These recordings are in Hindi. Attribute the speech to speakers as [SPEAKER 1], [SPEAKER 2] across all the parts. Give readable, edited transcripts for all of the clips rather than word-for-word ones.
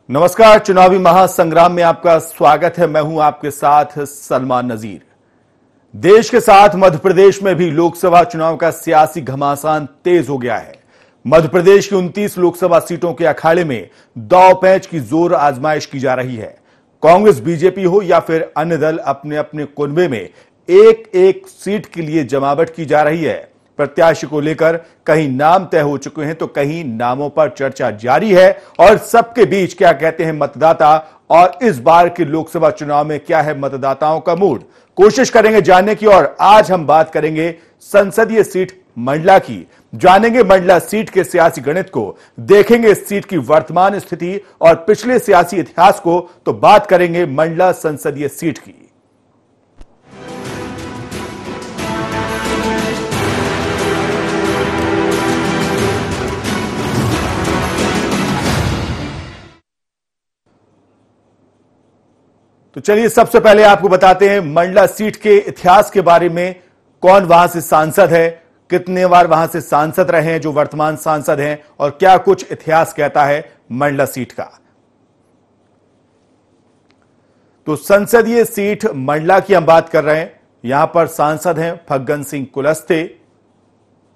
[SPEAKER 1] नमस्कार। चुनावी महासंग्राम में आपका स्वागत है। मैं हूं आपके साथ सलमान नजीर। देश के साथ मध्य प्रदेश में भी लोकसभा चुनाव का सियासी घमासान तेज हो गया है। मध्य प्रदेश की 29 लोकसभा सीटों के अखाड़े में दांव पैंच की जोर आजमाइश की जा रही है। कांग्रेस, बीजेपी हो या फिर अन्य दल, अपने अपने कुनबे में एक एक सीट के लिए जमावट की जा रही है। प्रत्याशी को लेकर कहीं नाम तय हो चुके हैं तो कहीं नामों पर चर्चा जारी है। और सबके बीच क्या कहते हैं मतदाता, और इस बार के लोकसभा चुनाव में क्या है मतदाताओं का मूड, कोशिश करेंगे जानने की। और आज हम बात करेंगे संसदीय सीट मंडला की। जानेंगे मंडला सीट के सियासी गणित को, देखेंगे इस सीट की वर्तमान स्थिति और पिछले सियासी इतिहास को, तो बात करेंगे मंडला संसदीय सीट की। तो चलिए सबसे पहले आपको बताते हैं मंडला सीट के इतिहास के बारे में। कौन वहां से सांसद है, कितने बार वहां से सांसद रहे हैं जो वर्तमान सांसद हैं, और क्या कुछ इतिहास कहता है मंडला सीट का। तो संसदीय सीट मंडला की हम बात कर रहे हैं। यहां पर सांसद हैं फग्गन सिंह कुलस्ते,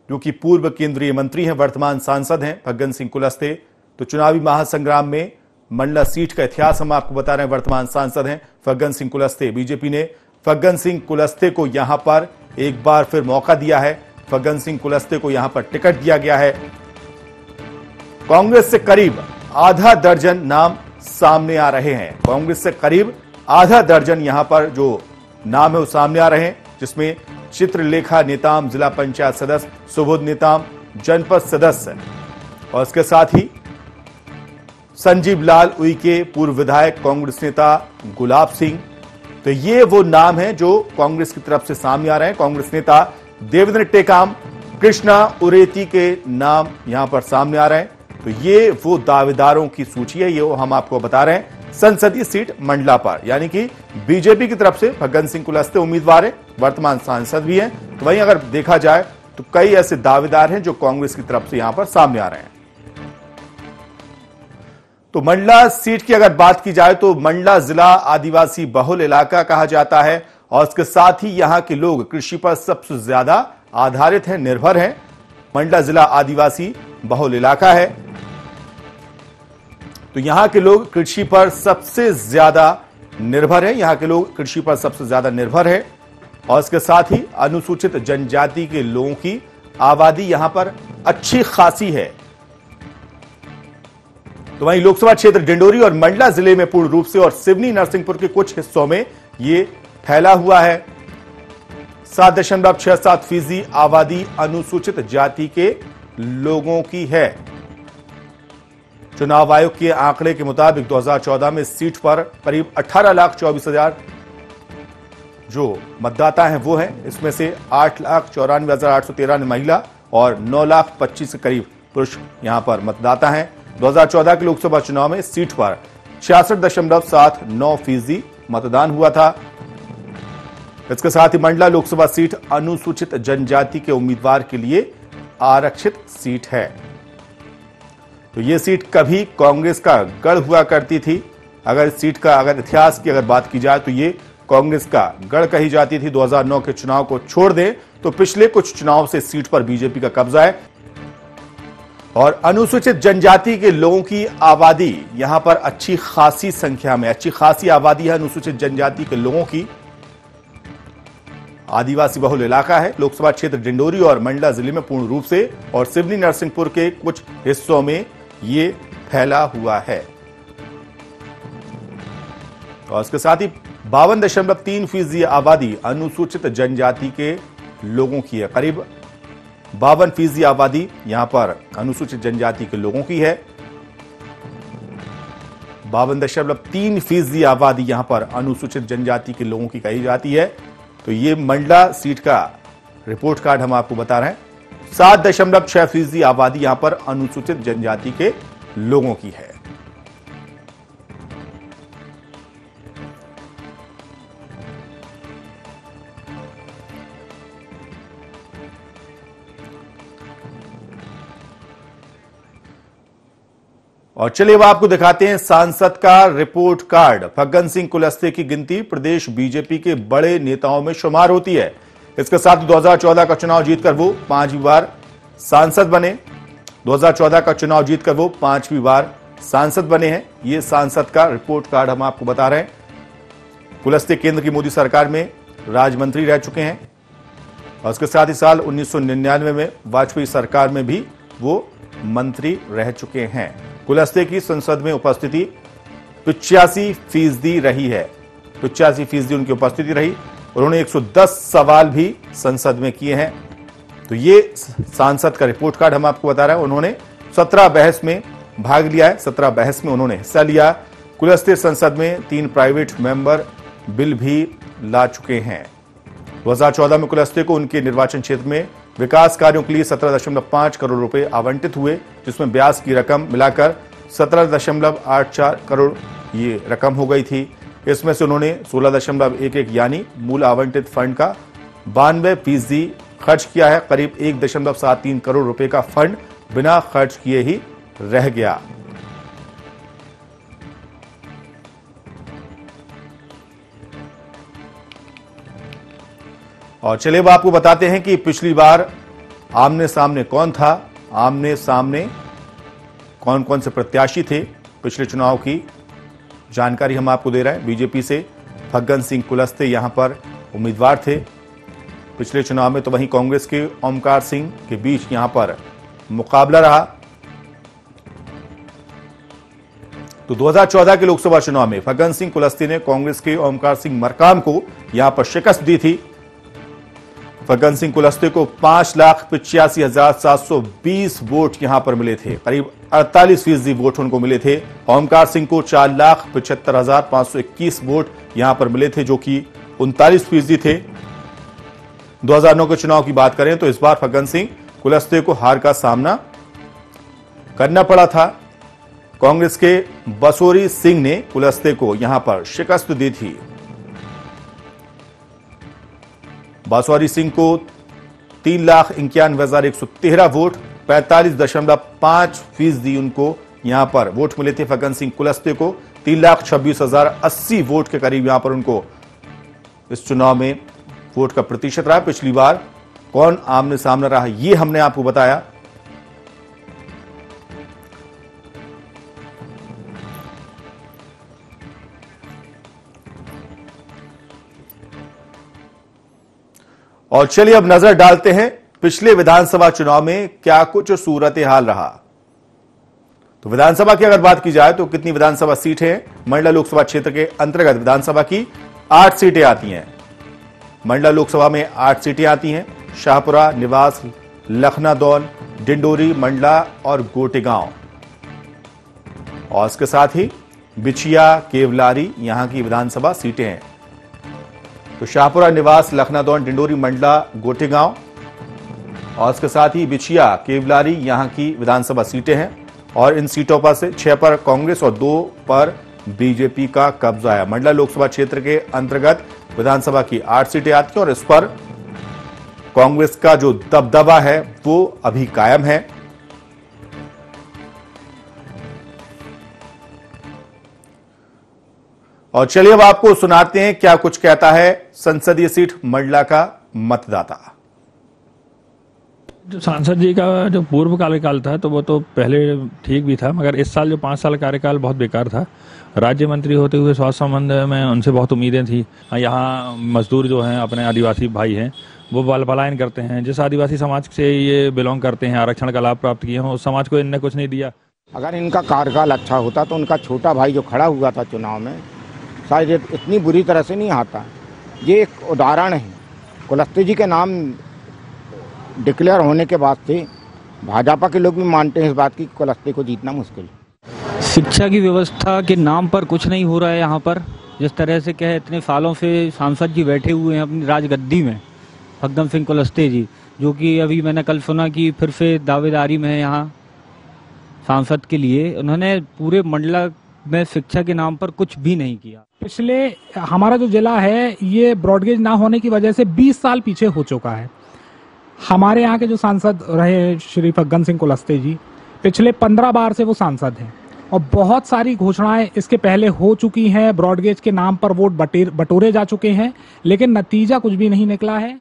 [SPEAKER 1] जो कि पूर्व केंद्रीय मंत्री हैं, वर्तमान सांसद हैं फग्गन सिंह कुलस्ते। तो चुनावी महासंग्राम में मंडला सीट का इतिहास हम आपको बता रहे हैं। वर्तमान सांसद हैं फग्गन सिंह कुलस्ते। बीजेपी ने फग्गन सिंह कुलस्ते को यहां पर एक बार फिर मौका दिया है। फग्गन सिंह कुलस्ते को यहां पर टिकट दिया गया है। कांग्रेस से करीब आधा दर्जन नाम सामने आ रहे हैं। कांग्रेस से करीब आधा दर्जन यहां पर जो नाम है वो सामने आ रहे हैं, जिसमें चित्रलेखा नेताम जिला पंचायत सदस्य, सुबोध नेताम जनपद सदस्य, और इसके साथ ही संजीव लाल उइके पूर्व विधायक, कांग्रेस नेता गुलाब सिंह। तो ये वो नाम हैं जो कांग्रेस की तरफ से सामने आ रहे हैं। कांग्रेस नेता देवेंद्र टेकाम, कृष्णा उरेती के नाम यहां पर सामने आ रहे हैं। तो ये वो दावेदारों की सूची है, ये हम आपको बता रहे हैं संसदीय सीट मंडला पर। यानी कि बीजेपी की तरफ से फग्गन सिंह कुलस्ते उम्मीदवार है, वर्तमान सांसद भी हैं। तो वहीं अगर देखा जाए तो कई ऐसे दावेदार हैं जो कांग्रेस की तरफ से यहां पर सामने आ रहे हैं। तो मंडला सीट की अगर बात की जाए तो मंडला जिला आदिवासी बहुल इलाका कहा जाता है, और इसके साथ ही यहां के लोग कृषि पर सबसे ज्यादा आधारित हैं, निर्भर हैं। मंडला जिला आदिवासी बहुल इलाका है, तो यहां के लोग कृषि पर सबसे ज्यादा निर्भर हैं। यहां के लोग कृषि पर सबसे ज्यादा निर्भर है, और इसके साथ ही अनुसूचित जनजाति के लोगों की आबादी यहां पर अच्छी खासी है। तो वहीं लोकसभा क्षेत्र डिंडोरी और मंडला जिले में पूर्ण रूप से और सिवनी नरसिंहपुर के कुछ हिस्सों में यह फैला हुआ है। 7.67% आबादी अनुसूचित जाति के लोगों की है। चुनाव आयोग के आंकड़े के मुताबिक 2014 में इस सीट पर करीब 18,24,000 जो मतदाता हैं वो हैं। इसमें से 8,94,813 महिला और 9,25,000 के करीब पुरुष यहां पर मतदाता हैं। 2014 के लोकसभा चुनाव में इस सीट पर 66.79% मतदान हुआ था। इसके साथ ही मंडला लोकसभा सीट अनुसूचित जनजाति के उम्मीदवार के लिए आरक्षित सीट है। तो यह सीट कभी कांग्रेस का गढ़ हुआ करती थी। अगर इस सीट का अगर इतिहास की अगर बात की जाए तो ये कांग्रेस का गढ़ कही जाती थी। 2009 के चुनाव को छोड़ दें तो पिछले कुछ चुनाव से सीट पर बीजेपी का कब्जा है, और अनुसूचित जनजाति के लोगों की आबादी यहां पर अच्छी खासी संख्या में, अच्छी खासी आबादी है अनुसूचित जनजाति के लोगों की। आदिवासी बहुल इलाका है। लोकसभा क्षेत्र डिंडोरी और मंडला जिले में पूर्ण रूप से और सिवनी नरसिंहपुर के कुछ हिस्सों में ये फैला हुआ है, और इसके साथ ही 52.3% आबादी अनुसूचित जनजाति के लोगों की है। करीब 52% आबादी यहां पर अनुसूचित जनजाति के लोगों की है। 52.3% आबादी यहां पर अनुसूचित जनजाति के लोगों की कही जाती है। तो ये मंडला सीट का रिपोर्ट कार्ड हम आपको बता रहे हैं। 7.6% आबादी यहां पर अनुसूचित जनजाति के लोगों की है। और चलिए अब आपको दिखाते हैं सांसद का रिपोर्ट कार्ड। फग्गन सिंह कुलस्ते की गिनती प्रदेश बीजेपी के बड़े नेताओं में शुमार होती है। इसके साथ 2014 का चुनाव जीतकर वो 5वीं बार सांसद बने। 2014 का चुनाव जीतकर वो 5वीं बार सांसद बने हैं। ये सांसद का रिपोर्ट कार्ड हम आपको बता रहे हैं। कुलस्ते केंद्र की मोदी सरकार में राज्य मंत्री रह चुके हैं और उसके साथ ही साल 1999 में वाजपेयी सरकार में भी वो मंत्री रह चुके हैं। कुलस्ते की संसद में उपस्थिति 85% रही है। 85% उनकी उपस्थिति रही। उन्होंने 110 सवाल भी संसद में किए हैं। तो ये सांसद का रिपोर्ट कार्ड हम आपको बता रहे हैं। उन्होंने 17 बहस में भाग लिया है। 17 बहस में उन्होंने हिस्सा लिया। कुलस्ते संसद में 3 प्राइवेट मेंबर बिल भी ला चुके हैं। 2014 में कुलस्ते को उनके निर्वाचन क्षेत्र में विकास कार्यों के लिए 17.5 करोड़ रुपए आवंटित हुए, जिसमें ब्याज की रकम मिलाकर 17.84 करोड़ ये रकम हो गई थी। इसमें से उन्होंने 16.11 यानी मूल आवंटित फंड का 92% खर्च किया है। करीब 1.73 करोड़ रुपए का फंड बिना खर्च किए ही रह गया। और चलिए अब आपको बताते हैं कि पिछली बार आमने सामने कौन था, आमने सामने कौन कौन से प्रत्याशी थे। पिछले चुनाव की जानकारी हम आपको दे रहे हैं। बीजेपी से फग्गन सिंह कुलस्ते यहां पर उम्मीदवार थे पिछले चुनाव में, तो वहीं कांग्रेस के ओमकार सिंह के बीच यहां पर मुकाबला रहा। तो 2014 के लोकसभा चुनाव में फग्गन सिंह कुलस्ते ने कांग्रेस के ओमकार सिंह मरकाम को यहां पर शिकस्त दी थी। फग्गन सिंह कुलस्ते को 5,85,720 वोट यहां पर मिले थे। करीब 48% वोट उनको मिले थे। ओमकार सिंह को 4,75,521 वोट यहां पर मिले थे, जो कि 39% थे। 2009 के चुनाव की बात करें तो इस बार फग्गन सिंह कुलस्ते को हार का सामना करना पड़ा था। कांग्रेस के बसोरी सिंह ने कुलस्ते को यहां पर शिकस्त दी थी। बासवारी सिंह को 3,91,113 वोट, 45.5% उनको यहां पर वोट मिले थे। फग्गन सिंह कुलस्ते को 3,26,080 वोट के करीब यहां पर उनको इस चुनाव में वोट का प्रतिशत रहा। पिछली बार कौन आमने सामने रहा ये हमने आपको बताया। और चलिए अब नजर डालते हैं पिछले विधानसभा चुनाव में क्या कुछ सूरत हाल रहा। तो विधानसभा की अगर बात की जाए तो कितनी विधानसभा सीटें मंडला लोकसभा क्षेत्र के अंतर्गत विधानसभा की 8 सीटें आती हैं। मंडला लोकसभा में 8 सीटें आती हैं। शाहपुरा, निवास, लखनादौन, डिंडोरी, मंडला और गोटेगांव, और इसके साथ ही बिछिया, केवलारी यहां की विधानसभा सीटें हैं। तो शाहपुरा, निवास, लखनादौन, डिंडोरी, मंडला, गोटेगांव और इसके साथ ही बिछिया, केवलारी यहां की विधानसभा सीटें हैं। और इन सीटों पर से 6 पर कांग्रेस और 2 पर बीजेपी का कब्जा है। मंडला लोकसभा क्षेत्र के अंतर्गत विधानसभा की 8 सीटें आती हैं और इस पर कांग्रेस का जो दबदबा है वो अभी कायम है। और चलिए अब आपको सुनाते हैं क्या कुछ कहता है संसदीय सीट मंडला का मतदाता।
[SPEAKER 2] जो सांसद जी का जो पूर्व कार्यकाल था तो वो तो पहले ठीक भी था, मगर इस साल जो 5 साल कार्यकाल बहुत बेकार था। राज्य मंत्री होते हुए स्वास्थ्य संबंध में उनसे बहुत उम्मीदें थी। यहाँ मजदूर जो हैं अपने आदिवासी भाई हैं वो पलायन करते हैं। जिस आदिवासी समाज से ये बिलोंग करते हैं, आरक्षण का लाभ प्राप्त किए हों, उस समाज को इनने कुछ नहीं दिया।
[SPEAKER 3] अगर इनका कार्यकाल अच्छा होता तो उनका छोटा भाई जो खड़ा हुआ था चुनाव में शायद इतनी बुरी तरह से नहीं आता। ये एक उदाहरण है। कुलस्ते जी के नाम डिक्लेयर होने के बाद से भाजपा के लोग भी मानते हैं इस बात की कुलस्ते को जीतना मुश्किल।
[SPEAKER 4] शिक्षा की व्यवस्था के नाम पर कुछ नहीं हो रहा है यहाँ पर। जिस तरह से कहे इतने सालों से सांसद जी बैठे हुए हैं अपनी राजगद्दी में, फग्गन सिंह कुलस्ते जी, जो कि अभी मैंने कल सुना कि फिर से दावेदारी में है यहाँ सांसद के लिए। उन्होंने पूरे मंडला में शिक्षा के नाम पर कुछ भी नहीं किया।
[SPEAKER 5] पिछले हमारा जो जिला है ये ब्रॉडगेज ना होने की वजह से 20 साल पीछे हो चुका है। हमारे यहाँ के जो सांसद रहे श्री फग्गन सिंह कुलस्ते जी, पिछले 15 बार से वो सांसद हैं और बहुत सारी घोषणाएं इसके पहले हो चुकी हैं, ब्रॉडगेज के नाम पर वोट बटोरे जा चुके हैं, लेकिन नतीजा कुछ भी नहीं निकला है।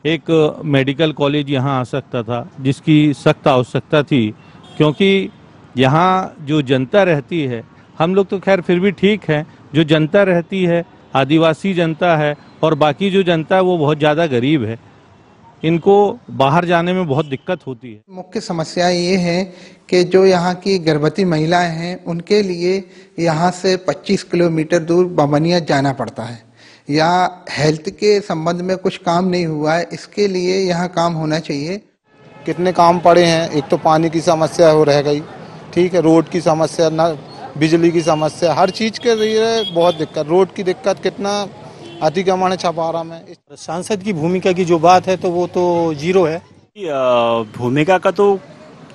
[SPEAKER 2] एक मेडिकल कॉलेज यहाँ आ सकता था, जिसकी सख्त आवश्यकता थी, क्योंकि यहाँ जो जनता रहती है, हम लोग तो खैर फिर भी ठीक है, जो जनता रहती है आदिवासी जनता है और बाकी जो जनता है वो बहुत ज़्यादा गरीब है, इनको बाहर जाने में बहुत दिक्कत होती है।
[SPEAKER 6] मुख्य समस्या ये है कि जो यहाँ की गर्भवती महिलाएं हैं उनके लिए यहाँ से 25 किलोमीटर दूर बमनिया जाना पड़ता है। यहाँ हेल्थ के संबंध में कुछ काम नहीं हुआ है, इसके लिए यहाँ काम होना चाहिए।
[SPEAKER 7] कितने काम पड़े हैं, एक तो पानी की समस्या हो रह गई, ठीक है, रोड की समस्या, ना बिजली की समस्या, हर चीज़ के लिए बहुत दिक्कत, रोड की दिक्कत कितना अतिक्रमण है छपारा में।
[SPEAKER 8] सांसद की भूमिका की जो बात है तो वो तो जीरो है। भूमिका का तो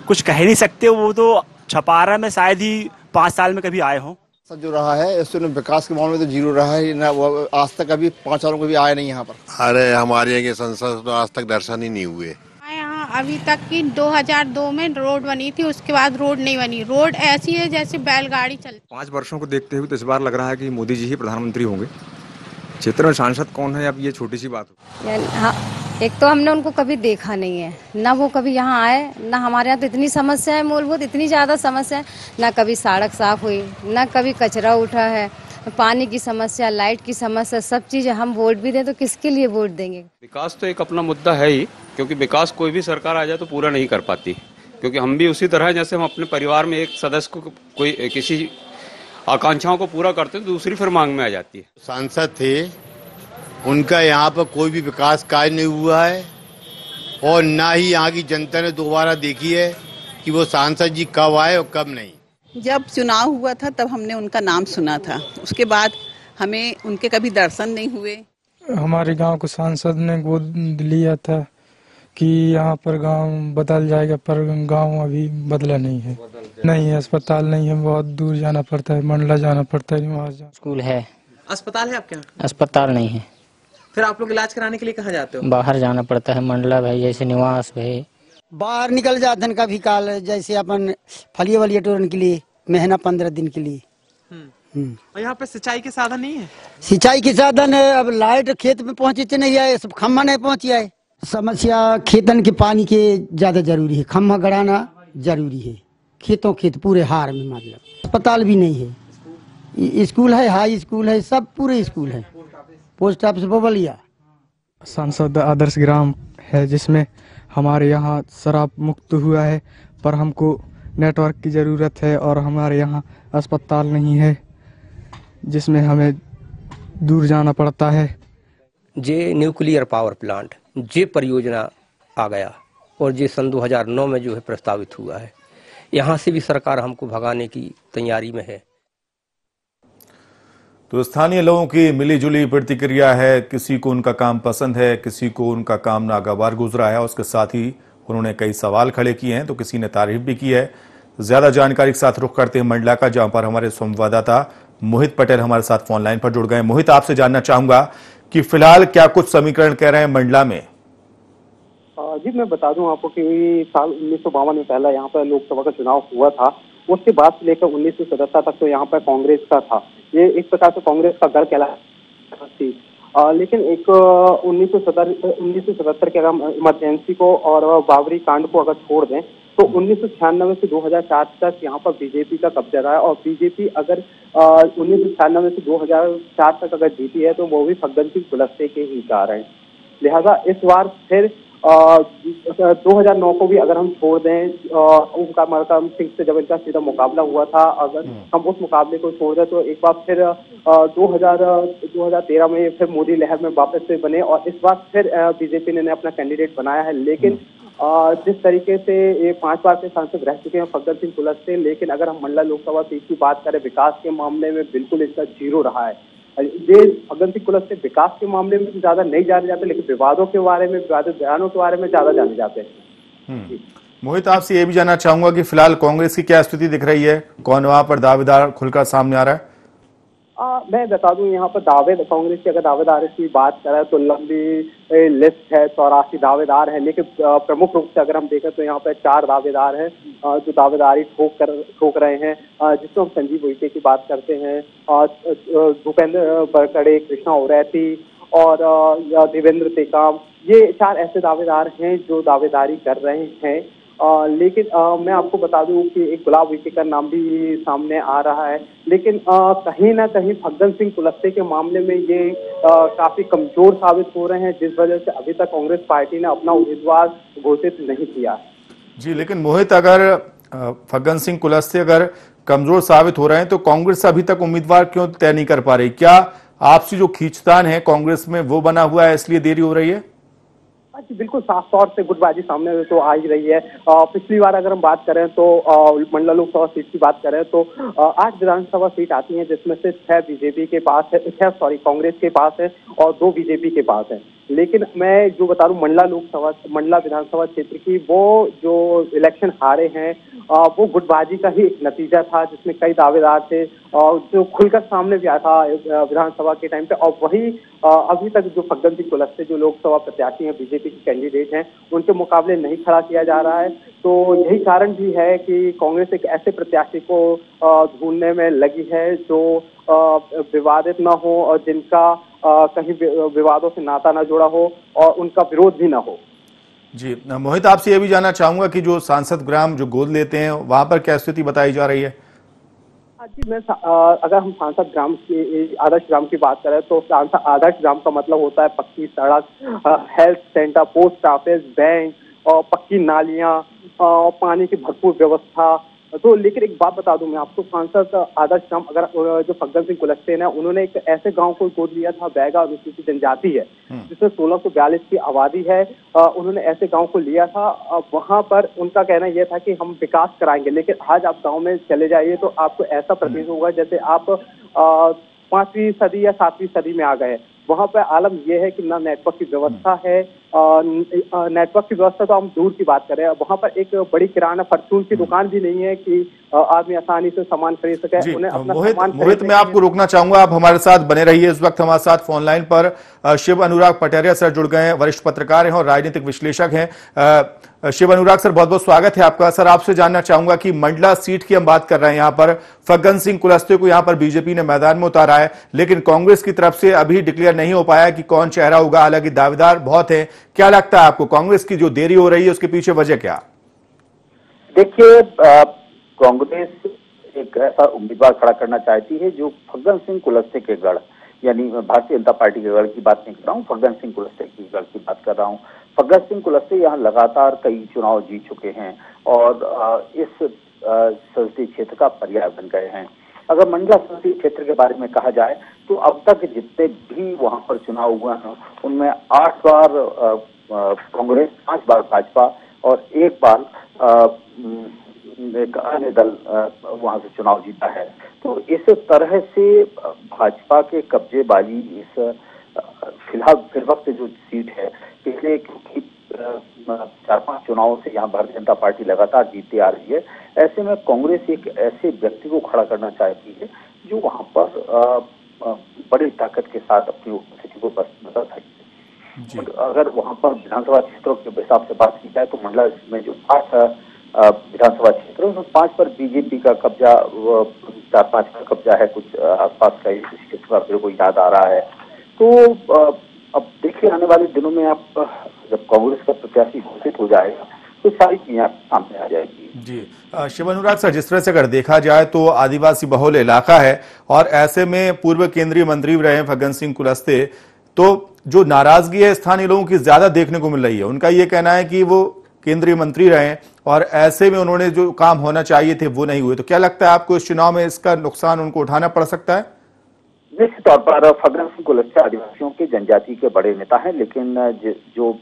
[SPEAKER 8] कुछ कह नहीं सकते, वो तो छपारा में शायद ही 5 साल में कभी आए हों।
[SPEAKER 9] जो रहा है इससे विकास के मामले में तो जीरो रहा है ना, वो आज तक अभी 5 सालों को भी आया नहीं यहाँ पर।
[SPEAKER 10] अरे हमारे यहाँ के संसद तो आज तक दर्शन ही नहीं हुए।
[SPEAKER 11] यहाँ अभी तक की 2002 में रोड बनी थी, उसके बाद रोड नहीं बनी। रोड ऐसी है जैसे बैलगाड़ी चलती।
[SPEAKER 12] 5 वर्षों को देखते हुए तो इस बार लग रहा है कि मोदी जी ही प्रधानमंत्री होंगे। क्षेत्र में सांसद कौन है अब ये छोटी सी बात हो।
[SPEAKER 13] हाँ, एक तो हमने उनको कभी देखा नहीं है, ना वो कभी यहाँ आए, ना हमारे यहाँ तो इतनी समस्या है, मूलभूत इतनी ज़्यादा समस्या है, ना कभी सड़क साफ हुई, ना कभी कचरा उठा है, पानी की समस्या, लाइट की समस्या, सब चीज़ें। हम वोट भी दें तो किसके लिए वोट देंगे?
[SPEAKER 14] विकास तो एक अपना मुद्दा है ही, क्योंकि विकास कोई भी सरकार आ जाए तो पूरा नहीं कर पाती, क्योंकि हम भी उसी तरह जैसे हम अपने परिवार में एक सदस्य को कोई किसी आकांक्षाओं को पूरा करते हैं तो दूसरी फिर मांग में आ जाती है।
[SPEAKER 10] सांसद थे, उनका यहाँ पर कोई भी विकास कार्य नहीं हुआ है और ना ही यहाँ की जनता ने दोबारा देखी है कि वो सांसद जी कब आए और कब नहीं।
[SPEAKER 15] जब चुनाव हुआ था तब हमने उनका नाम सुना था, उसके बाद हमें उनके कभी दर्शन नहीं हुए।
[SPEAKER 16] हमारे गांव को सांसद ने गोद लिया था कि यहाँ पर गांव बदल जाएगा, पर गांव अभी बदला नहीं है। नहीं है, अस्पताल नहीं है, बहुत दूर जाना पड़ता है, मंडला जाना पड़ता है, वहाँ
[SPEAKER 17] स्कूल है,
[SPEAKER 18] अस्पताल है आपके यहाँ?
[SPEAKER 17] अस्पताल नहीं है।
[SPEAKER 18] फिर आप लोग इलाज कराने के लिए कहाँ जाते हो?
[SPEAKER 17] बाहर जाना पड़ता है, मंडला भाई जैसे निवास भाई।
[SPEAKER 19] बाहर निकल जाते हैं कभी काल, जैसे अपन फलिए वलिए टोरन के लिए महीना 15 दिन के लिए।
[SPEAKER 18] और यहाँ पे सिंचाई के साधन नहीं है?
[SPEAKER 19] सिंचाई के साधन है, अब लाइट खेत में पहुँचे नहीं आए, सब खम्मा नहीं पहुँची आए। समस्या खेतन के पानी के ज्यादा जरूरी है, खम्मा गड़ाना जरूरी है, खेतों खेत पूरे हार में, मतलब अस्पताल भी नहीं है, स्कूल है, हाई स्कूल है, सब पूरे स्कूल है, पोस्ट ऑफिस बबलिया।
[SPEAKER 16] सांसद आदर्श ग्राम है जिसमें हमारे यहाँ शराब मुक्त हुआ है, पर हमको नेटवर्क की ज़रूरत है और हमारे यहाँ अस्पताल नहीं है, जिसमें हमें दूर जाना पड़ता है।
[SPEAKER 20] जे न्यूक्लियर पावर प्लांट जे परियोजना आ गया और जे सन 2009 में जो है प्रस्तावित हुआ है, यहाँ से भी सरकार हमको भगाने की तैयारी में है।
[SPEAKER 1] तो स्थानीय लोगों की मिलीजुली प्रतिक्रिया है, किसी को उनका काम पसंद है, किसी को उनका काम नागवार गुजरा है, उसके साथ ही उन्होंने कई सवाल खड़े किए हैं, तो किसी ने तारीफ भी की है। ज्यादा जानकारी के साथ रुख करते हैं मंडला का, जहां पर हमारे संवाददाता मोहित पटेल हमारे साथ फोन लाइन पर जुड़ गए। मोहित, आपसे जानना चाहूंगा कि फिलहाल क्या कुछ समीकरण कह रहे हैं मंडला में?
[SPEAKER 21] जी, मैं बता दूं आपको कि साल 1952 में पहला यहाँ पर लोकसभा का चुनाव हुआ था, उसके बाद से लेकर 1977 तक तो यहाँ पर कांग्रेस का था। ये एक प्रकार से कांग्रेस का गढ़ कहलाता थी। लेकिन एक 1977 के अगर इमरजेंसी को और बाबरी कांड को अगर छोड़ दें तो 1996 से 2004 तक यहाँ पर बीजेपी का कब्जा रहा है। और बीजेपी अगर 1996 से 2004 तक अगर जीती है तो वो भी फग्गन सिंह कुलस्ते के ही कारण। लिहाजा इस बार फिर 2009 को भी अगर हम छोड़ दें, उनका मरकम सिंह से जब इनका सीधा मुकाबला हुआ था, अगर हम उस मुकाबले को छोड़ दें तो एक बार फिर 2013 में फिर मोदी लहर में वापस से बने और इस बार फिर बीजेपी ने अपना कैंडिडेट बनाया है। लेकिन जिस तरीके से ये 5 बार से सांसद रह चुके हैं फग्गन सिंह कुलस्ते, लेकिन अगर हम मंडला लोकसभा सीट की बात करें, विकास के मामले में बिल्कुल इसका जीरो रहा है। ये फग्गन सिंह कुलस्ते विकास के मामले में तो ज्यादा नहीं जाने जाते, लेकिन विवादों के बारे में, विवादित बयानों के बारे में ज्यादा जाने जाते हैं।
[SPEAKER 1] मोहित, आपसे ये भी जानना चाहूंगा कि फिलहाल कांग्रेस की क्या स्थिति दिख रही है, कौन वहां पर दावेदार खुलकर सामने आ रहा है?
[SPEAKER 21] मैं बता दूं यहाँ पर कांग्रेस के अगर दावेदार की बात करें तो लंबी लिस्ट है, 84 दावेदार हैं, लेकिन प्रमुख रूप से अगर हम देखें तो यहाँ पर 4 दावेदार हैं जो दावेदारी ठोक रहे हैं, जिसमें हम संजीव उइके की बात करते हैं, भूपेंद्र बड़कड़े, कृष्णा उरैती और देवेंद्र टेकाम। ये 4 ऐसे दावेदार हैं जो दावेदारी कर रहे हैं। लेकिन मैं आपको बता दूं कि एक गुलाब उइके का नाम भी सामने आ रहा है, लेकिन कहीं ना कहीं फग्गन सिंह कुलस्ते के मामले में ये काफी कमजोर साबित हो रहे हैं, जिस वजह से अभी तक कांग्रेस पार्टी ने अपना उम्मीदवार घोषित नहीं किया
[SPEAKER 1] जी। लेकिन मोहित, अगर फग्गन सिंह कुलस्ते अगर कमजोर साबित हो रहे हैं तो कांग्रेस अभी तक उम्मीदवार क्यों तय नहीं कर पा रही? क्या आपसी जो खींचतान है कांग्रेस में वो बना हुआ है, इसलिए देरी हो रही है?
[SPEAKER 21] जी बिल्कुल, साफ तौर से गुटबाजी सामने तो आ ही रही है। पिछली बार अगर हम बात करें तो मंडला लोकसभा सीट की बात करें तो 8 विधानसभा सीट आती हैं, जिसमें से 6 बीजेपी के पास है, 6 कांग्रेस के पास है और 2 बीजेपी के पास है। लेकिन मैं जो बता दूं मंडला विधानसभा क्षेत्र की वो जो इलेक्शन हारे हैं वो गुटबाजी का ही एक नतीजा था, जिसमें कई दावेदार थे और जो खुलकर सामने भी आया था विधानसभा के टाइम पे। और वही अभी तक जो फग्गन सिंह कुलस्ते जो लोकसभा प्रत्याशी हैं, बीजेपी के कैंडिडेट हैं, उनके मुकाबले नहीं खड़ा किया जा रहा है। तो यही कारण भी है कि कांग्रेस एक ऐसे प्रत्याशी को ढूंढने में लगी है जो विवादित न हो और जिनका कहीं विवादों से नाता न जुड़ा हो और उनका विरोध भी न हो।
[SPEAKER 1] जी मोहित, आपसे यह भी जानना चाहूंगा कि जो सांसद ग्राम जो गोद लेते हैं वहां पर क्या स्थिति बताई जा रही है?
[SPEAKER 21] जी मैं अगर हम सांसद ग्राम की आदर्श ग्राम की बात करें तो सांसद आदर्श ग्राम का मतलब होता है पक्की सड़क, health centre, post office, bank और पक्की नालियां और पानी की भरपूर व्यवस्था। तो लेकिन एक बात बता दूं मैं आपको, सांसद आदर्श ग्राम अगर जो फग्गन सिंह कुलस्ते ने उन्होंने एक ऐसे गांव को गोद लिया था, बैगा अनुसूचित जनजाति है जिसमें 1642 की आबादी है। उन्होंने ऐसे गांव को लिया था, वहां पर उनका कहना यह था कि हम विकास कराएंगे। लेकिन आज आप गांव में चले जाइए तो आपको ऐसा प्रतीत होगा जैसे आप 5वीं सदी या 7वीं सदी में आ गए। वहां पर आलम यह है कि ना नेटवर्क की व्यवस्था है, नेटवर्क की व्यवस्था तो हम दूर की बात करें, वहां पर एक बड़ी किराना फॉर्चून की दुकान भी नहीं है कि आदमी आसानी से सामान खरीद सके। उन्हें अपना
[SPEAKER 1] मोहित मैं आपको रोकना चाहूंगा, आप हमारे साथ बने रहिए। इस वक्त हमारे साथ फोन लाइन पर शिव अनुराग पटेरिया सर जुड़ गए हैं, वरिष्ठ पत्रकार हैं और राजनीतिक विश्लेषक हैं। शिव अनुराग सर, बहुत बहुत स्वागत है आपका। सर आपसे जानना चाहूंगा कि मंडला सीट की हम बात कर रहे हैं, यहाँ पर फग्गन सिंह कुलस्ते को यहाँ पर बीजेपी ने मैदान में उतारा है, लेकिन कांग्रेस की तरफ से अभी डिक्लेयर नहीं हो पाया कि कौन चेहरा होगा। हालांकि दावेदार बहुत है, क्या लगता है आपको कांग्रेस की जो देरी हो रही है उसके पीछे वजह क्या?
[SPEAKER 3] देखिए, कांग्रेस एक ऐसा उम्मीदवार खड़ा करना चाहती है जो फग्गन सिंह कुलस्ते के गढ़, यानी भारतीय जनता पार्टी के गढ़ की बात नहीं कर रहा हूँ, फग्गन सिंह कुलस्ते की गढ़ की बात कर रहा हूँ। फग्गन सिंह कुलस्ते यहाँ लगातार कई चुनाव जीत चुके हैं और इस संसदीय क्षेत्र का पर्याय बन गए हैं। अगर मंडला संसदीय क्षेत्र के बारे में कहा जाए तो अब तक जितने भी वहां पर चुनाव हुए हैं उनमें 8 बार कांग्रेस, 5 बार भाजपा और 1 बार एक अन्य दल वहां से चुनाव जीता है। तो इस तरह से भाजपा के कब्जे वाली इस फिलहाल फिर वक्त जो सीट है, पिछले क्योंकि 4-5 चुनावों से यहाँ भारतीय जनता पार्टी लगातार जीतती आ रही है, ऐसे में कांग्रेस एक ऐसे व्यक्ति को खड़ा करना चाहती है जो वहां पर बड़ी ताकत के साथ अपनी उपस्थिति को बता सके। अगर वहां पर विधानसभा क्षेत्रों के हिसाब से बात की जाए तो मंडला में जो 5 विधानसभा क्षेत्र है, 5 पर बीजेपी का कब्जा, 4-5 का कब्जा है, कुछ आसपास का क्षेत्र का मेरे को याद आ रहा है। तो अब देखिए आने वाले दिनों में आप जब कांग्रेस का प्रत्याशी घोषित हो जाएगा तो सारी चीजें सामने आ जाएगी।
[SPEAKER 1] जी शिव अनुराग सर, जिस तरह से अगर देखा जाए तो आदिवासी बहुल इलाका है और ऐसे में पूर्व केंद्रीय मंत्री भी रहे फग्गन सिंह कुलस्ते, तो जो नाराजगी है स्थानीय लोगों की ज्यादा देखने को मिल रही है। उनका ये कहना है कि वो केंद्रीय मंत्री रहे और ऐसे में उन्होंने जो काम होना चाहिए थे वो नहीं हुए। तो क्या लगता है आपको इस चुनाव में इसका नुकसान उनको उठाना पड़ सकता है?
[SPEAKER 3] निश्चित तौर पर फग्गन सिंह कुलस्ते आदिवासियों के जनजाति के बड़े नेता हैं, लेकिन जो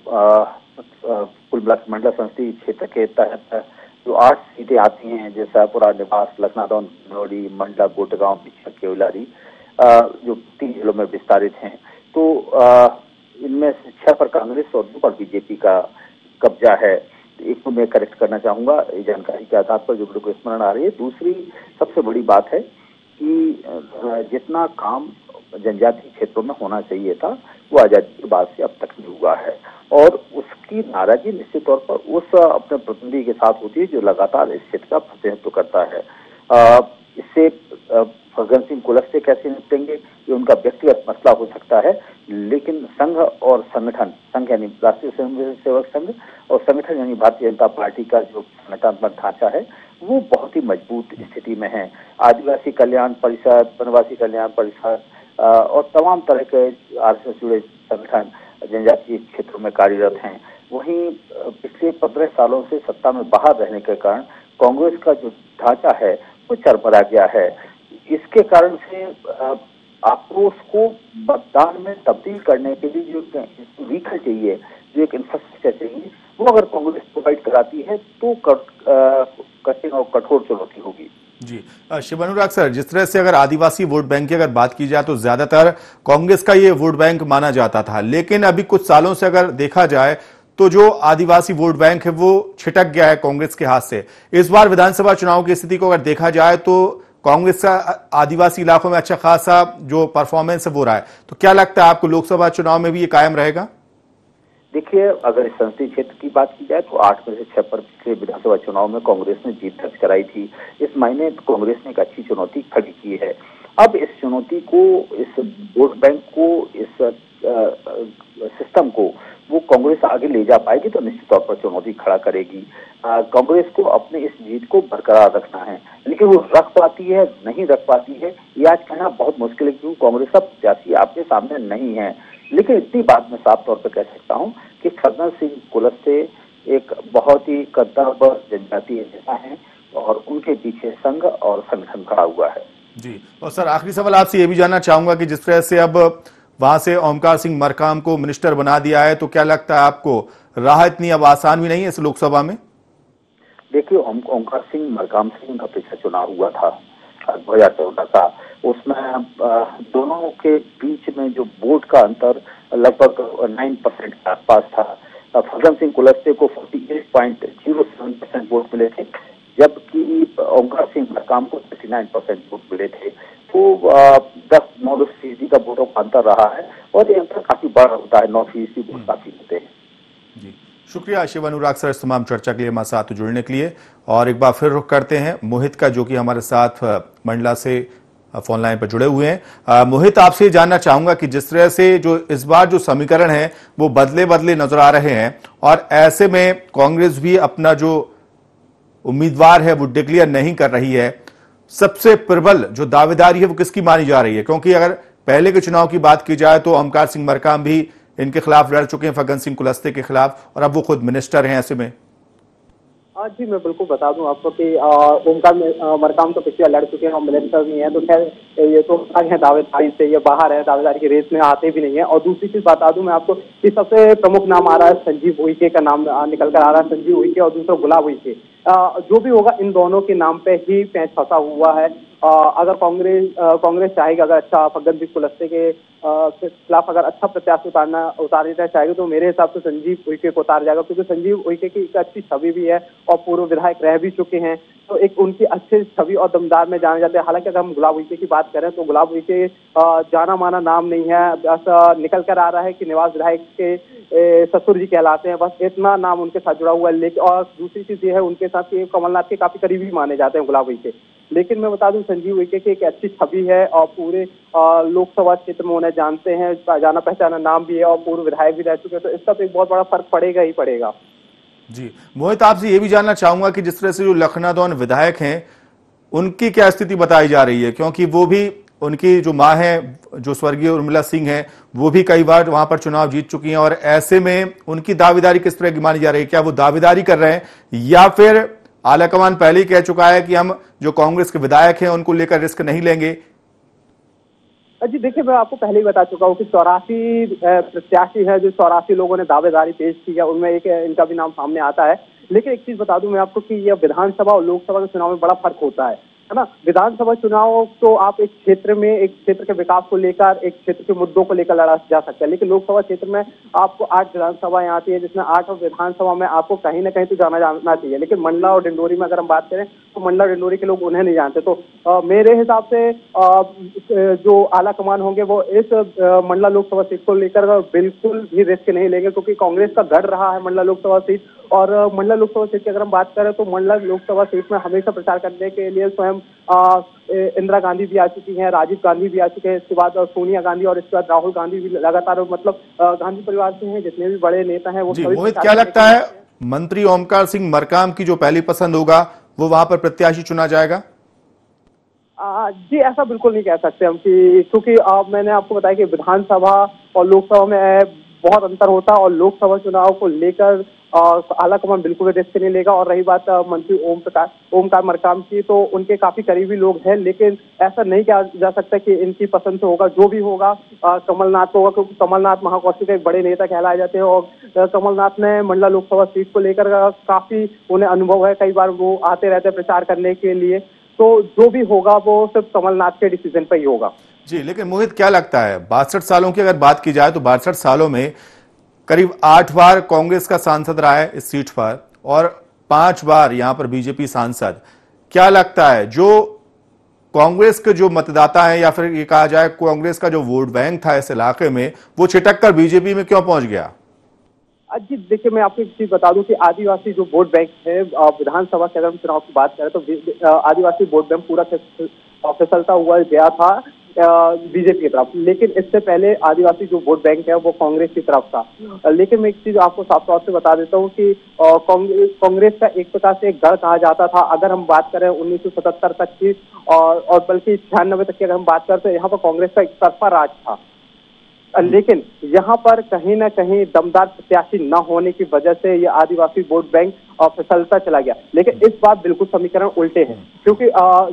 [SPEAKER 3] कुल मंडला संसदीय क्षेत्र के तहत जो 8 सीटें आती हैं, जैसे पुरा निवास, लखनादौन, नोडी, मंडला, गोटगांव, पिछड़, केवलारी, जो 3 जिलों में विस्तारित हैं, तो इनमें से 6 पर कांग्रेस और 2 पर बीजेपी का कब्जा है। एक तो मैं करेक्ट करना चाहूंगा जानकारी के आधार पर जो मेरे को स्मरण आ रही है। दूसरी सबसे बड़ी बात है कि जितना काम जनजातीय क्षेत्रों में होना चाहिए था वो आजादी के बाद से अब तक नहीं हुआ है, और उसकी नाराजगी निश्चित तौर पर उस अपने प्रतिनिधि के साथ होती है जो लगातार इस क्षेत्र का प्रतिनिधित्व करता है। इससे फग्गन सिंह कुलस्ते कैसे निपटेंगे ये उनका व्यक्तिगत मसला हो सकता है, लेकिन संघ और संगठन, संघ यानी राष्ट्रीय स्वयंसेवक संघ और संगठन यानी भारतीय जनता पार्टी का जो संगठनात्मक ढांचा है वो बहुत ही मजबूत स्थिति में है। आदिवासी कल्याण परिषद, वनवासी कल्याण परिषद और तमाम तरह के आरएसएस जुड़े संगठन जनजातीय क्षेत्रों में कार्यरत हैं। वहीं पिछले 15 सालों से सत्ता में बाहर रहने के कारण कांग्रेस का जो ढांचा है वो चरमरा गया है। इसके कारण से आक्रोश को मतदान में तब्दील करने के लिए जो व्हीकल चाहिए, जो एक इंफ्रास्ट्रक्चर चाहिए, वो अगर कांग्रेस प्रोवाइड कराती है तो कठिन और कठोर चुनौती होगी।
[SPEAKER 1] जी, शिव अनुराग सर, जिस तरह से अगर आदिवासी वोट बैंक की अगर बात की जाए तो ज्यादातर कांग्रेस का ये वोट बैंक माना जाता था, लेकिन अभी कुछ सालों से अगर देखा जाए तो जो आदिवासी वोट बैंक है वो छिटक गया है कांग्रेस के हाथ से। इस बार विधानसभा चुनाव की स्थिति को अगर देखा जाए तो कांग्रेस का आदिवासी इलाकों में अच्छा खासा जो परफॉर्मेंस है वो रहा है, तो क्या लगता है आपको लोकसभा चुनाव में भी ये कायम रहेगा?
[SPEAKER 3] देखिए, अगर इस संसदीय क्षेत्र की बात की जाए तो 8 में से 6 पर पिछले विधानसभा चुनाव में कांग्रेस ने जीत दर्ज कराई थी। इस महीने कांग्रेस ने एक अच्छी चुनौती खड़ी की है। अब इस चुनौती को, इस वोट बैंक को, इस सिस्टम को वो कांग्रेस आगे ले जा पाएगी तो निश्चित तौर पर चुनौती खड़ा करेगी। कांग्रेस को अपने इस जीत को बरकरार रखना है, लेकिन वो रख पाती है नहीं रख पाती है ये आज कहना बहुत मुश्किल है, क्योंकि कांग्रेस का प्रत्याशी आपके सामने नहीं है। लेकिन इतनी बात मैं साफ तौर पर कह सकता हूं कि फग्गन सिंह कुलस्ते एक बहुत ही कद्दावर जनजातीय नेता हैं और उनके पीछे संघ और संगठन खड़ा हुआ है।
[SPEAKER 1] जी, और सर आखिरी सवाल आपसे ये भी जानना चाहूंगा कि जिस तरह से अब वहां से ओमकार सिंह मरकाम को मिनिस्टर बना दिया है, तो क्या लगता है आपको राह इतनी अब आसान भी नहीं है इस लोकसभा में?
[SPEAKER 3] देखिए, ओमकार सिंह मरकाम से उनका पिछला चुनाव हुआ था 2014 का, उसमें दोनों के बीच में जो वोट का अंतर लगभग 9% के आसपास था। फग्गन सिंह कुलस्ते को 48.07% वोट मिले थे, जबकि ओमकार सिंह मरकाम को 39% वोट मिले थे। तो 10-9% का वोटों का अंतर रहा है और ये अंतर काफी बड़ा होता है, 9% वोट काफी होते हैं।
[SPEAKER 1] जी, शुक्रिया शिव अनुराग सर इस तमाम चर्चा के लिए हमारे साथ जुड़ने के लिए। और एक बार फिर रुख करते हैं मोहित का, जो कि हमारे साथ मंडला से फोन लाइन पर जुड़े हुए हैं। मोहित, आपसे जानना चाहूंगा कि जिस तरह से जो इस बार जो समीकरण है वो बदले बदले नजर आ रहे हैं और ऐसे में कांग्रेस भी अपना जो उम्मीदवार है वो डिक्लेयर नहीं कर रही है, सबसे प्रबल जो दावेदारी है वो किसकी मानी जा रही है? क्योंकि अगर पहले के चुनाव की बात की जाए तो ओमकार सिंह मरकाम भी इनके खिलाफ लड़ चुके हैं, फग्गन सिंह कुलस्ते के खिलाफ, और अब वो खुद मिनिस्टर हैं ऐसे में।
[SPEAKER 21] जी, मैं बिल्कुल बता दूं आपको कि ओमकार मरकाम तो पिछले लड़ चुके हैं और मिनिस्टर भी हैं, तो खैर ये तो है दावेदारी से ये बाहर है, दावेदारी की रेस में आते भी नहीं है। और दूसरी चीज बता दूं मैं आपको कि सबसे प्रमुख नाम आ रहा है संजीव उइके का नाम निकल कर आ रहा है, संजीव उइके और दूसरा गुलाब उइके। जो भी होगा इन दोनों के नाम पे ही पैंच फंसा हुआ है। अगर कांग्रेस चाहेगी, अगर अच्छा फग्गन सिंह कुलस्ते के खिलाफ अगर अच्छा प्रत्याशी उतारना चाहेगी तो मेरे हिसाब से संजीव उइके को उतार जाएगा, क्योंकि संजीव उइके की एक अच्छी छवि भी है और पूर्व विधायक रह भी चुके हैं, तो एक उनकी अच्छी छवि और दमदार में जाने जाते हैं। हालांकि अगर हम गुलाब उइके की बात करें तो गुलाब उइके जाना माना नाम नहीं है, बस निकल कर आ रहा है कि निवास विधायक के ससुर जी कहलाते हैं, बस इतना नाम उनके साथ जुड़ा हुआ है। लेकिन और दूसरी चीज ये है उनके साथ कि कमलनाथ के काफी करीबी माने जाते हैं गुलाब उइके। लेकिन मैं बता दूं संजीव उइके की एक अच्छी छवि है और पूरे लोकसभा क्षेत्र में उन्हें जानते हैं, जाना पहचाना नाम भी है और पूर्व विधायक भी रह चुके हैं, तो इसका तो एक बहुत बड़ा फर्क पड़ेगा ही पड़ेगा।
[SPEAKER 1] जी, मोहित, आपसे ये भी जानना चाहूंगा कि जिस तरह से जो लखनादौन विधायक हैं उनकी क्या स्थिति बताई जा रही है, क्योंकि वो भी, उनकी जो मां है जो स्वर्गीय उर्मिला सिंह है वो भी कई बार वहां पर चुनाव जीत चुकी हैं, और ऐसे में उनकी दावेदारी किस तरह की मानी जा रही है? क्या वो दावेदारी कर रहे हैं या फिर आलाकमान पहले ही कह चुका है कि हम जो कांग्रेस के विधायक हैं उनको लेकर रिस्क नहीं लेंगे?
[SPEAKER 21] जी देखिए, मैं आपको पहले ही बता चुका हूँ कि 84 प्रत्याशी है, जो 84 लोगों ने दावेदारी पेश की है, उनमें एक इनका भी नाम सामने आता है। लेकिन एक चीज बता दूं मैं आपको कि यह विधानसभा और लोकसभा के चुनाव में बड़ा फर्क होता है। है ना। विधानसभा चुनाव तो आप एक क्षेत्र में, एक क्षेत्र के विकास को लेकर, एक क्षेत्र के मुद्दों को लेकर लड़ा जा सकता है, लेकिन लोकसभा क्षेत्र में आपको 8 विधानसभाएं आती है, जिसमें 8 विधानसभा में आपको कहीं ना कहीं तो जाना चाहिए। लेकिन मंडला और डिंडोरी में अगर हम बात करें तो मंडला डिंडोरी के लोग उन्हें नहीं जानते। तो मेरे हिसाब से जो आला कमान होंगे वो इस मंडला लोकसभा सीट को लेकर बिल्कुल भी रिस्क नहीं लेंगे, क्योंकि कांग्रेस का गढ़ रहा है मंडला लोकसभा सीट। और मंडला लोकसभा सीट की अगर हम बात करें तो मंडला लोकसभा सीट में हमेशा प्रचार करने के लिए स्वयं इंदिरा गांधी भी आ चुकी हैं, राजीव गांधी भी आ चुके हैं, इसके बाद सोनिया गांधी और इसके बाद राहुल गांधी भी लगातार, मतलब गांधी परिवार से हैं, जितने भी बड़े नेता हैं वो सभी।
[SPEAKER 1] मोहित, क्या लगता है मंत्री ओमकार सिंह मरकाम की जो पहली पसंद होगा वो वहां पर प्रत्याशी चुना जाएगा?
[SPEAKER 21] जी ऐसा बिल्कुल नहीं कह सकते हम, कि क्योंकि मैंने आपको बताया कि विधानसभा और लोकसभा में बहुत अंतर होता है, और लोकसभा चुनाव को लेकर आला कमान बिल्कुल भी रिस्क नहीं लेगा। और रही बात मंत्री ओमकार मरकाम की, तो उनके काफी करीबी लोग हैं, लेकिन ऐसा नहीं कहा जा सकता कि इनकी पसंद से होगा। जो भी होगा कमलनाथ को होगा, क्योंकि कमलनाथ महाकौशल के एक बड़े नेता कहलाए जाते हैं, और कमलनाथ ने मंडला लोकसभा सीट को लेकर काफी उन्हें अनुभव है, कई बार वो आते रहते हैं प्रचार करने के लिए। तो जो भी होगा वो सिर्फ कमलनाथ के डिसीजन पर ही होगा।
[SPEAKER 1] जी, लेकिन मोहित क्या लगता है, 62 सालों की अगर बात की जाए तो 62 सालों में करीब 8 बार कांग्रेस का सांसद रहा है इस सीट पर, और 5 बार यहां पर बीजेपी सांसद। क्या लगता है जो कांग्रेस के जो मतदाता हैं, या फिर ये कहा जाए कांग्रेस का जो वोट बैंक था इस इलाके में, वो छिटक कर बीजेपी में क्यों पहुंच गया?
[SPEAKER 21] जी देखिए, मैं आपको एक चीज बता दूं कि आदिवासी जो वोट बैंक है, विधानसभा के अगर हम चुनाव की बात करें तो आदिवासी वोट बैंक पूरा फिसलता हुआ गया था बीजेपी की तरफ, लेकिन इससे पहले आदिवासी जो वोट बैंक है वो कांग्रेस की तरफ था। लेकिन मैं एक चीज आपको साफ तौर से बता देता हूँ कि कांग्रेस का एक प्रकार से एक गढ़ कहा जाता था। अगर हम बात करें 1977 तक की और बल्कि 96 तक की अगर हम बात करें तो यहाँ पर कांग्रेस का एक तरफा राज था, लेकिन यहाँ पर कहीं ना कहीं दमदार प्रत्याशी न होने की वजह से ये आदिवासी वोट बैंक फिसलता चला गया। लेकिन इस बार बिल्कुल समीकरण उल्टे हैं, क्योंकि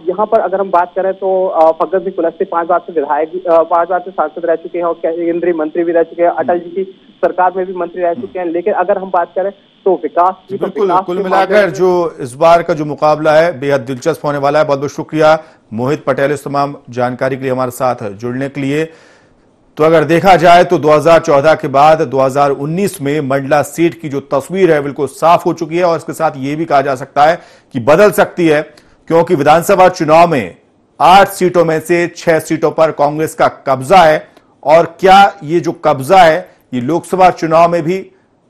[SPEAKER 21] यहाँ पर अगर हम बात करें तो फग्गन सिंह कुलस्ते 5 बार से विधायक, 5 बार से सांसद रह चुके हैं और केंद्रीय मंत्री भी रह चुके हैं, अटल जी की सरकार में भी मंत्री रह चुके हैं। लेकिन अगर हम बात करें तो विकास की,
[SPEAKER 1] बिल्कुल कुल मिलाकर जो इस बार का जो मुकाबला है बेहद दिलचस्प होने वाला है। बहुत बहुत शुक्रिया मोहित पटेल इस तमाम जानकारी के लिए हमारे साथ जुड़ने के लिए। तो अगर देखा जाए तो 2014 के बाद 2019 में मंडला सीट की जो तस्वीर है बिल्कुल साफ हो चुकी है, और इसके साथ यह भी कहा जा सकता है कि बदल सकती है, क्योंकि विधानसभा चुनाव में 8 सीटों में से 6 सीटों पर कांग्रेस का कब्जा है। और क्या ये जो कब्जा है ये लोकसभा चुनाव में भी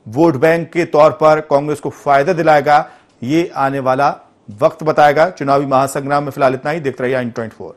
[SPEAKER 1] वोट बैंक के तौर पर कांग्रेस को फायदा दिलाएगा, ये आने वाला वक्त बताएगा। चुनावी महासंग्राम में फिलहाल इतना ही। देखते रहिए i24।